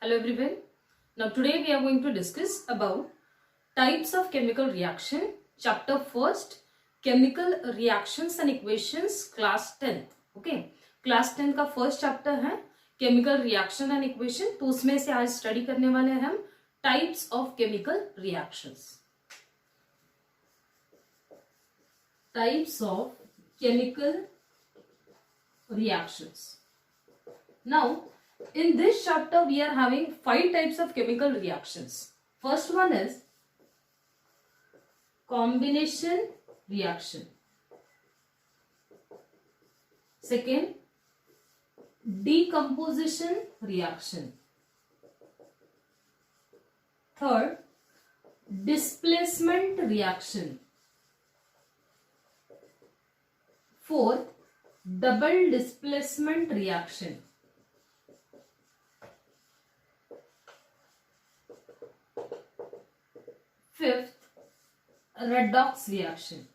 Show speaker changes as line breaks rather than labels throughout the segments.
Hello everyone. Now today we are going to discuss about types of chemical reaction. Chapter first, chemical reactions and equations, class 10th. Okay, class 10 का first chapter है chemical reaction and equation. तो उसमें से आज study करने वाले हैं हम types of chemical reactions. Types of chemical reactions. Now, in this chapter, we are having 5 types of chemical reactions. First one is combination reaction. Second, decomposition reaction. Third, displacement reaction. Fourth, double displacement reaction. Fifth, redox reaction.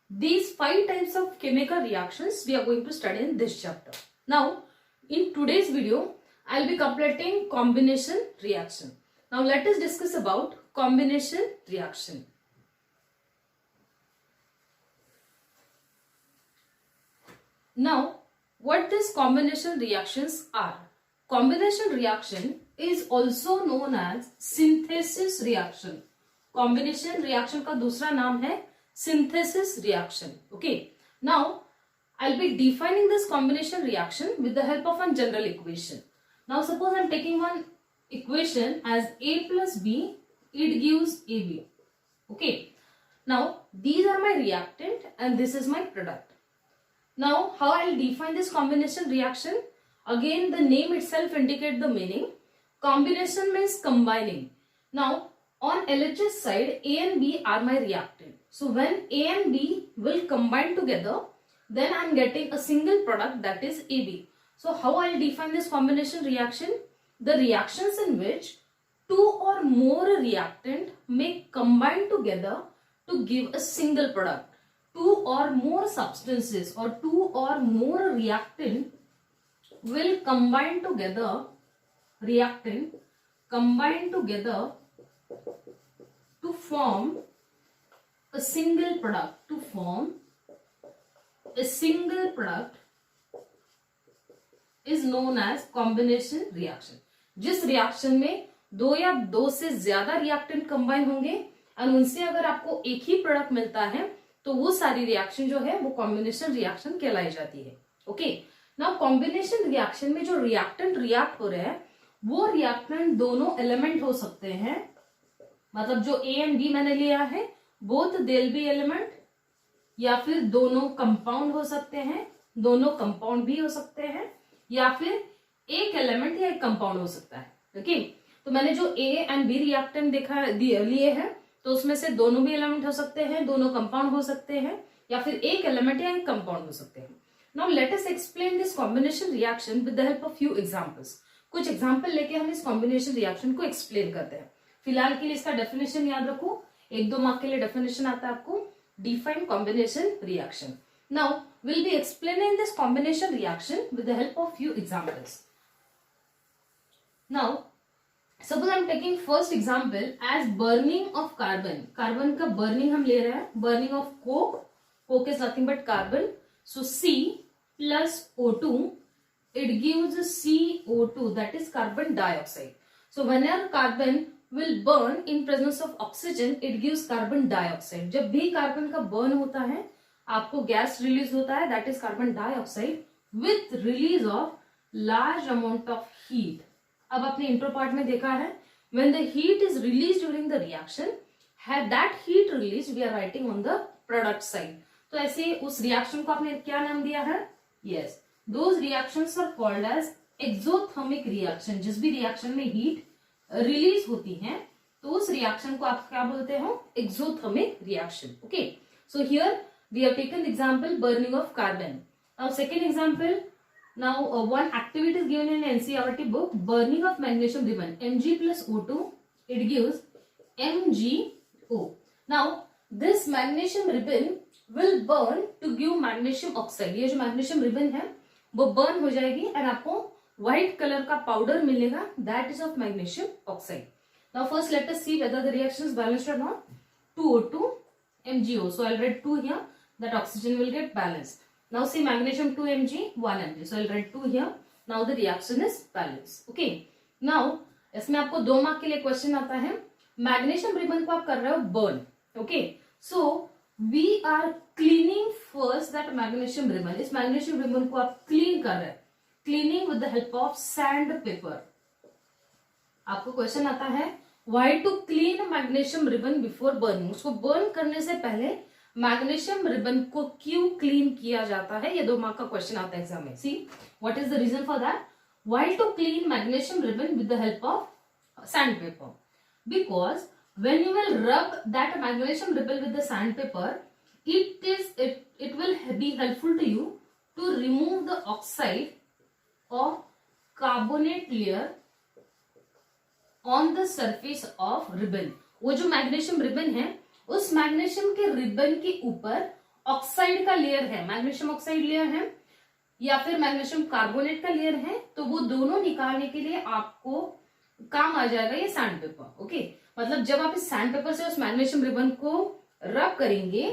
These 5 types of chemical reactions we are going to study in this chapter. Now, in today's video, I'll be completing combination reaction. Now, let us discuss about combination reaction. Now, what these combination reactions are? Combination reaction is also known as synthesis reaction. Combination reaction का दूसरा नाम है synthesis reaction. Okay. Now, I'll be defining this combination reaction with the help of a general equation. Now, suppose I'm taking one equation as A plus B, it gives AB. Okay. Now, these are my reactant and this is my product. Now, how I'll define this combination reaction? Again, the name itself indicates the meaning. Combination means combining. Now, on LHS side, A and B are my reactant. So, when A and B will combine together, then I am getting a single product, that is AB. So, how I'll define this combination reaction? The reactions in which 2 or more reactant may combine together to give a single product. 2 or more substances or 2 or more reactant will combine together to form a single product. To form a single product is known as combination reaction. जिस reaction में 2 या 2 से ज्यादा reactant combine होंगे और उनसे अगर आपको एक ही प्रोडक्ट मिलता है तो वो सारी रिएक्शन जो है वो कॉम्बिनेशन रिएक्शन कहलाई जाती है. ओके. नाउ कॉम्बिनेशन रिएक्शन में जो रिएक्टेंट रिएक्ट हो रहे हैं वो रिएक्टेंट दोनों एलिमेंट हो सकते हैं. मतलब जो ए एंड बी मैंने लिया है बोथ देल बी एलिमेंट, या फिर दोनों कंपाउंड हो सकते हैं, दोनों कंपाउंड भी हो सकते हैं, या फिर एक एलिमेंट या एक कंपाउंड हो सकता है. ओके. तो मैंने जो ए एंड बी रिएक्टेंट लिए हैं तो उसमें से दोनों भी एलिमेंट हो सकते हैं, दोनों कंपाउंड हो सकते हैं, या फिर एक एलिमेंट या एक कंपाउंड हो सकते हैं. Now let us explain this combination reaction with the help of few examples. कुछ एग्जांपल लेके हम इस कॉम्बिनेशन रिएक्शन को एक्सप्लेन करते हैं. फिलहाल के लिए इसका डेफिनेशन याद रखो. 1-2 मार्क के लिए डेफिनेशन आता है आपको. Define combination reaction. Now will be explaining this combination reaction with the help of few examples. Now suppose I am taking first example as burning of carbon. Carbon का burning हम ले रहे हैं. Burning of coke. Coke is nothing but carbon. So C plus O2, it gives CO2, that is carbon dioxide. So whenever carbon will burn in presence of oxygen, it gives carbon dioxide. जब भी carbon का burn होता है आपको gas release होता है, that is carbon dioxide with release of large amount of heat. अब आपने इंट्रो पार्ट में देखा है when the heat is released during the reaction, had that heat released we are writing on the product side. तो ऐसे उस reaction को आपने क्या नाम दिया है? Yes, those reactions are called as exothermic reaction. जिस भी रिएक्शन में हीट रिलीज होती है तो उस रिएक्शन को आप क्या बोलते हो? Exothermic reaction. Okay. So here we have taken example burning of carbon. Now second example. Now, one activity is given in NCERT book, burning of magnesium ribbon, Mg plus O2, it gives MgO. Now, this magnesium ribbon will burn to give magnesium oxide. ये जो magnesium ribbon है वो burn हो जाएगी और आपको white colour का powder मिलेगा, that is of magnesium oxide. Now first let us see whether the reaction is balanced और not. 2O2 MgO. So I'll write 2 here, that oxygen will get balanced. Now see magnesium 2 Mg 1 Mg. So I'll write 2 here. Now the reaction is balanced. Okay. Now इसमें आपको 2 mark के लिए question आता है. Magnesium ribbon को आप कर रहे हो burn. Okay, so we are cleaning first that magnesium ribbon. इस मैग्नीशियम रिबन को आप क्लीन कर रहे हैं, cleaning with the help of sand paper. आपको क्वेश्चन आता है why to clean magnesium ribbon before burning. उसको बर्न करने से पहले मैग्नीशियम रिबन को क्यों क्लीन किया जाता है, ये 2 मार्क का क्वेश्चन आता है एग्जाम में. See what is the reason for that. Why to clean magnesium ribbon with the help of sand paper. Because when you will rub that magnesium ribbon with the sandpaper, it will be helpful to you to remove the oxide or carbonate layer on the surface of ribbon. वो जो magnesium ribbon है, उस magnesium के ribbon के ऊपर oxide का layer है, magnesium oxide layer है या फिर मैग्नीशियम कार्बोनेट का लेयर है, तो वो दोनों निकालने के लिए आपको काम आ जाएगा ये सैंड पेपर. ओके, मतलब जब आप इस सैंड पेपर से उस मैग्नीशियम रिबन को रब करेंगे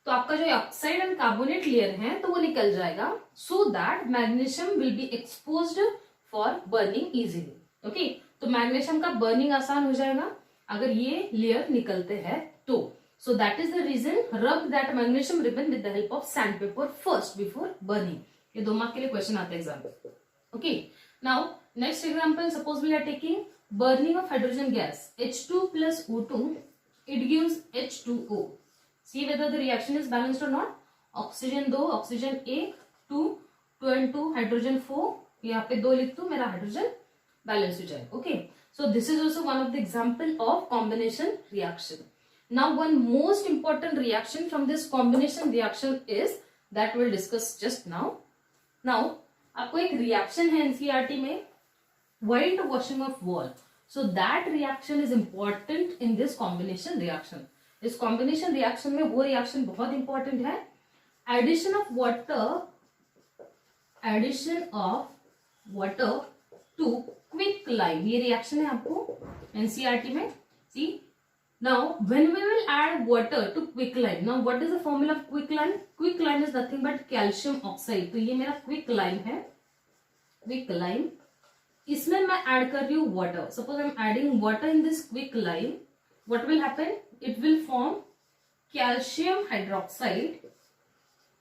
तो आपका जो ऑक्साइड एंड कार्बोनेट लेयर है तो वो निकल जाएगा, so that magnesium will be exposed for burning easily. Okay, तो मैग्नीशियम का बर्निंग आसान हो जाएगा अगर ये लेयर निकलते हैं तो. So that is the reason rub that magnesium ribbon with the help of sand paper first before burning. ये 2 मार्क के लिए क्वेश्चन आता है एग्जाम में. Okay, now next example, suppose we are taking burning of hydrogen gas H2 plus O2, it gives H2O. See whether the reaction is balanced or not. Oxygen 2, oxygen 1, 2, 2 and 2, hydrogen 4. यहाँ पे 2 लिख दो, मेरा hydrogen balance हो जाए. Okay, so this is also one of the example of combination reaction. Now one most important reaction from this combination reaction is that will discuss just now. Now आपको एक reaction है NCERT में, white washing of wall. So that reaction is important in this combination reaction. इस combination reaction में वो reaction बहुत important है. Addition of water to quicklime. ये reaction है आपको NCERT में. See, now when we will add water to quicklime, now what is the formula of quicklime? Quicklime is nothing but calcium oxide. तो ये मेरा quicklime है, quicklime. इसमें मैं ऐड कर रही हूं water. Suppose I am adding water in this quicklime, what will happen, it will form calcium hydroxide,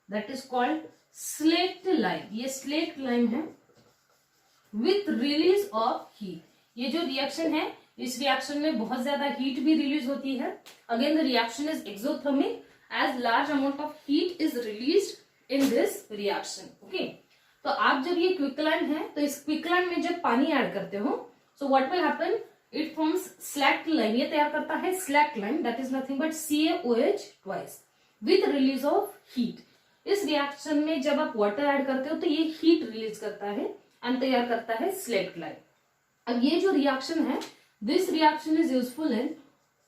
that is called slaked lime. ये स्लेक्ट लाइम है विथ रिलीज ऑफ हीट. ये जो रिएक्शन है, इस रिएक्शन में बहुत ज्यादा हीट भी रिलीज होती है. Again the reaction is exothermic as large amount of heat is released in this reaction. Okay, तो आप जब ये क्विकलाइम है तो इस क्विकलाइम में जब पानी ऐड करते हो, so what will happen, it forms select lime. ये तैयार करता है select lime, that is nothing but CaOH twice with release of heat. इस रिएक्शन में जब आप वाटर ऐड करते हो तो ये हीट रिलीज करता है एंड तैयार करता है स्लैक्ट लाइम. अब ये जो रिएक्शन है, this reaction is useful in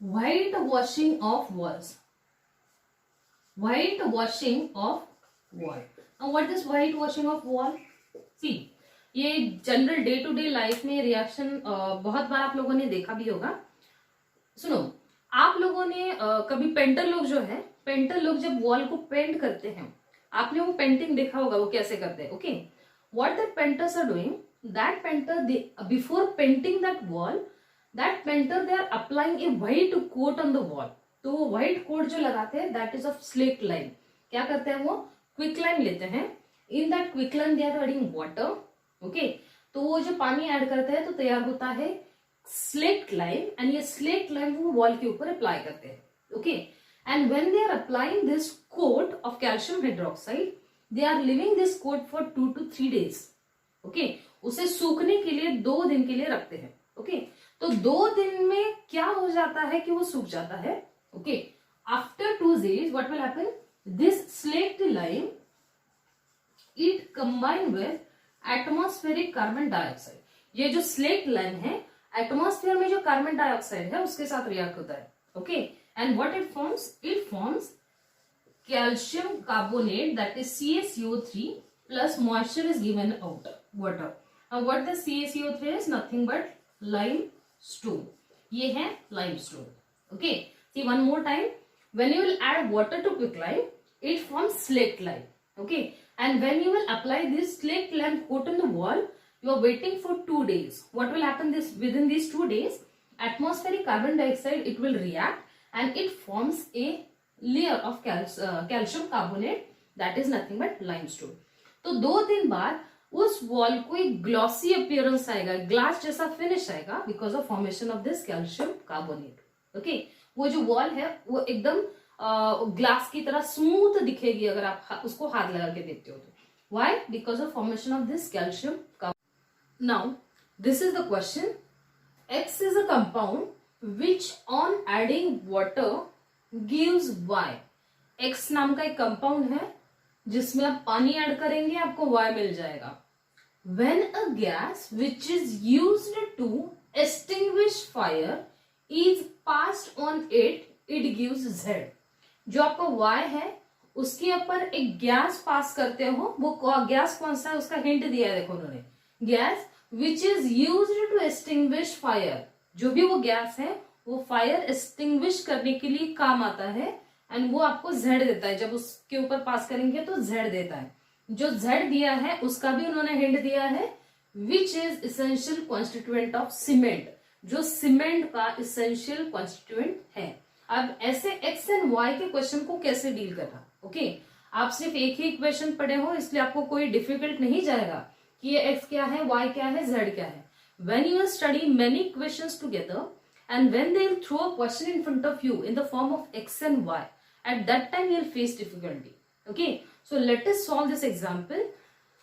white washing of walls. White washing of wall. Now what is white washing of wall? See, ये general day to day life में रिएक्शन बहुत बार आप लोगों ने देखा भी होगा. सुनो, आप लोगों ने कभी पेंटर लोग जो है, पेंटर लोग जब वॉल को पेंट करते हैं, आपने वो पेंटिंग देखा होगा वो कैसे करते हैं. Okay, what the painters are doing, that painter before painting that wall, that painter they are applying a white coat on the wall. तो वो व्हाइट कोट जो लगाते हैं that is of slaked lime. क्या करते हैं, वो क्विकलाइम लेते हैं, in that quicklime they are adding water. Okay, तो वो जो पानी ऐड करते हैं तो तैयार होता है स्लेक्ट लाइम, एंड ये स्लेक्ट लाइम वो वॉल के ऊपर अप्लाई करते हैं. Okay, and when they are applying this coat of calcium hydroxide, they are leaving this coat for 2 to 3 days. Okay, उसे सूखने के लिए 2 दिन के लिए रखते हैं. ओके, तो 2 दिन में क्या हो जाता है कि वो सूख जाता है. Okay, after 2 days what will happen, this slaked lime it combine with atmospheric carbon dioxide. ये जो slaked lime है, एटमॉस्फेयर में जो कार्बन डाइऑक्साइड है उसके साथ रिएक्ट होता है. Okay, and what it forms calcium carbonate, that is CaCO3 plus moisture is given out water. What the CaCO3 is nothing but limestone. ये है limestone. Okay, see one more time. When you will add water to quicklime, it forms slaked lime. Okay, and when you will apply this slaked lime coat on the wall, you are waiting for 2 days. What will happen this within these 2 days? Atmospheric carbon dioxide it will react and it forms a layer of calcium carbonate that is nothing but limestone. तो 2 दिन बाद उस wall को एक glossy appearance आएगा, glass जैसा finish आएगा because of formation of this calcium carbonate. Okay, वो जो वॉल है वो एकदम ग्लास की तरह स्मूथ दिखेगी अगर आप उसको हाथ लगा के देखते हो तो. Why? Because of formation of this calcium carbonate. Now this is the question. X is a compound which on adding water gives Y. X नाम का एक कंपाउंड है जिसमें आप पानी ऐड करेंगे आपको Y मिल जाएगा. When a gas which is used to extinguish fire is passed on it, it gives Z. जो आपका Y है उसके ऊपर एक गैस पास करते हो, वो गैस कौन सा है उसका हिंट दिया है देखो उन्होंने. Gas which is used to extinguish fire. जो भी वो गैस है वो फायर एक्सटिंग्विश करने के लिए काम आता है एंड वो आपको Z देता है. जब उसके ऊपर पास करेंगे तो Z देता है. जो Z दिया है उसका भी उन्होंने हिंट दिया है which is essential constituent of cement. जो सीमेंट का इसेंशियल कॉन्स्टिट्यूएंट है. अब ऐसे एक्स एंड वाई के क्वेश्चन को कैसे डील करना. ओके, आप सिर्फ एक ही इक्वेशन पढ़े हो इसलिए आपको कोई डिफिकल्ट नहीं जाएगा कि ये एक्स क्या है, वाई क्या है, जेड क्या है. When you study many equations together and when they will throw a question in front of you in the form of x and y, at that time you will face difficulty. Okay, so let us solve this example.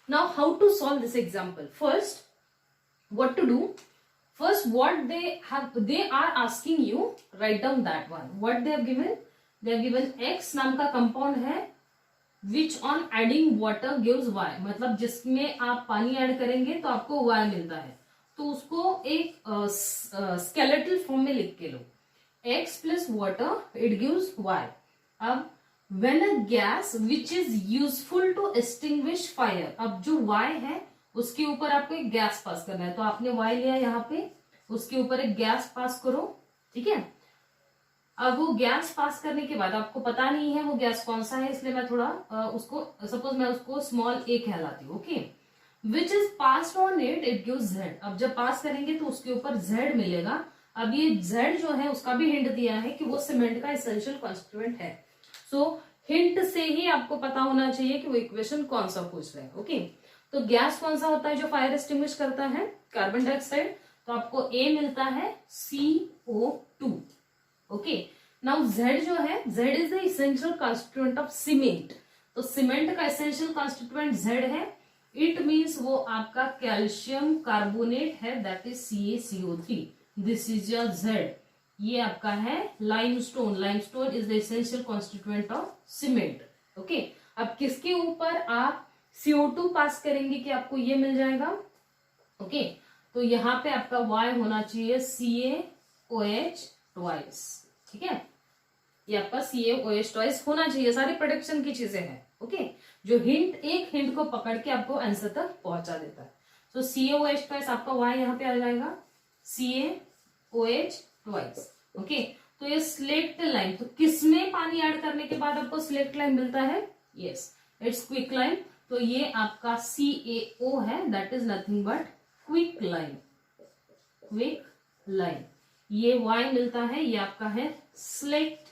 Now how to solve this example? First, what to do? First, what they are asking you, write down that one. What they have given? They have given x नाम का compound है which on adding water gives y. मतलब जिसमें आप पानी add करेंगे तो आपको y मिलता है. तो उसको एक स्केलेटल फॉर्म में लिख के लो. x plus water it gives y. अब when a gas which is useful to extinguish fire. अब जो y है उसके ऊपर आपको एक गैस पास करना है. तो आपने y लिया यहाँ पे, उसके ऊपर एक गैस पास करो. ठीक है, अब वो गैस पास करने के बाद आपको पता नहीं है वो गैस कौन सा है इसलिए मैं थोड़ा उसको सपोज मैं उसको स्मॉल a कहलाती हूँ. Okay, which is passed on it it gives Z. अब जब पास करेंगे तो उसके ऊपर Z मिलेगा. अब ये Z जो है उसका भी हिंट दिया है कि वो सीमेंट का एसेंशियल कॉन्स्टिट्यूएंट है. सो हिंट से ही आपको पता होना चाहिए कि वो इक्वेशन कौन सा पूछ रहे हैं. ओके, तो गैस कौन सा होता है जो फायर एक्सटिंग्विश करता है? Carbon dioxide. तो आपको A मिलता है CO2. ओके, नाउ Z जो है Z is the essential constituent of cement. तो सीमेंट का एसेंशियल कॉन्स्टिट्यूएंट Z है. इट मीन्स वो आपका कैल्शियम कार्बोनेट है that is CaCO3. This is your Z. ये आपका है limestone. Limestone is the essential constituent of cement. Okay, अब किसके ऊपर आप CO2 पास करेंगे कि आपको ये मिल जाएगा. ओके, तो यहाँ पे आपका Y होना चाहिए CaOH ट्वाइस. ठीक है, ये आपका CaOH ट्वाइस होना चाहिए. सारी प्रोडक्शन की चीजें हैं. ओके, जो हिंट एक हिंट को पकड़ के आपको आंसर तक पहुंचा देता है. सो CaOH ट्वाइस आपका Y यहाँ पे आ जाएगा CaOH ट्वाइस. ओके, तो ये स्लेक्ट लाइम. तो किसमें पानी ऐड करने के बाद आपको स्लेक्ट लाइम मिलता है? Yes, it's quick lime. तो ये आपका CaO है that is nothing but quick lime. Quick lime. ये Y मिलता है, ये आपका है स्लेक्ट